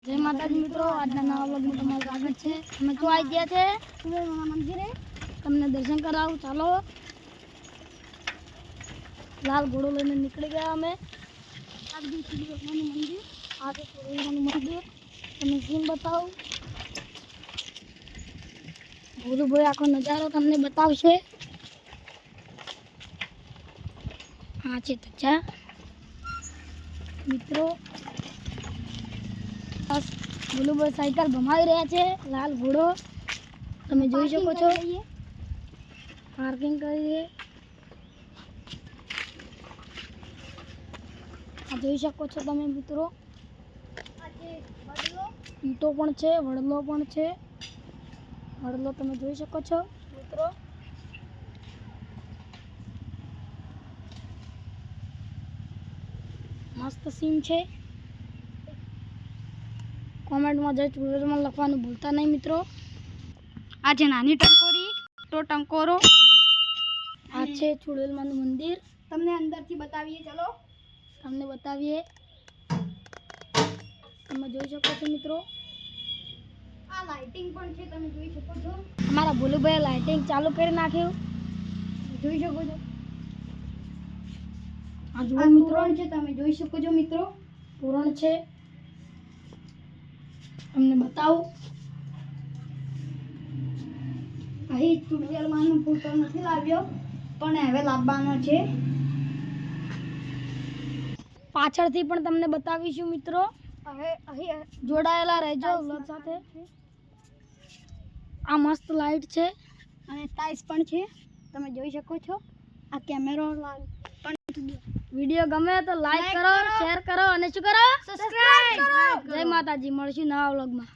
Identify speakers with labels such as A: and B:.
A: जय माता दी मित्रों, आज नवा व्लॉग में તમારું સ્વાગત છે। અમે તો આવી ગયા છે સુરેન્દ્રના મંદિરે, તમને દર્શન કરાવું। ચાલો, લાલ ઘોડો લઈને નીકળી ગયા અમે। આ છે સુરેન્દ્રનું મંદિર, આ છે સુરેન્દ્રનું મંદિર। તમને સીન બતાવું, ભોલુભાઈ આખો નજારો તમને બતાવશે। આ છે ધજા મિત્રો। ભોલુભાઈ સાયકલ ભમાવી રહ્યા છે, લાલ ઘોડો તમે જોઈ શકો છો। પાર્કિંગ કરીએ, આ જોઈ શકો છો તમે મિત્રો। ઈંટો પણ છે, વડલો પણ છે, વડલો તમે જોઈ શકો છો મિત્રો। મસ્ત સીન છે। કોમેન્ટમાં જય ચુડેલમાં લખવાનું ભૂલતા નહીં મિત્રો। આ છે નાની ટંકોરી તો ટંકોરો। આ છે ચુડેલમાનું મંદિર, તમને અંદરથી બતાવીએ। ચલો તમને બતાવીએ, તમે જોઈ શકો છો મિત્રો। આ લાઇટિંગ પણ છે, તમે જોઈ શકો છો। અમારા ભોલુભાઈએ લાઇટિંગ ચાલુ કરી નાખ્યું, જોઈ શકો છો। આ જુઓ મિત્રો છે, તમે જોઈ શકો છો મિત્રો। તોરણ છે, તમને બતાવું। અહીં ચુડેલમાનો ફોટો નથી લાવ્યો, પણ હવે લાવવાનો છે। પાછળથી પણ તમને બતાવીશું મિત્રો। હવે અહીં જોડાયેલા રહેજો વ્લોગ સાથે। આ મસ્ત લાઈટ છે અને ટાઇલ્સ પણ છે, તમે જોઈ શકો છો। આ કેમેરો પણ વિડીયો ગમે તો લાઈક કરો, શેર કરો અને શું કરો? સબસ્ક્રાઇબ કરો। જય માતાજી, મળશું નવા વ્લોગમાં।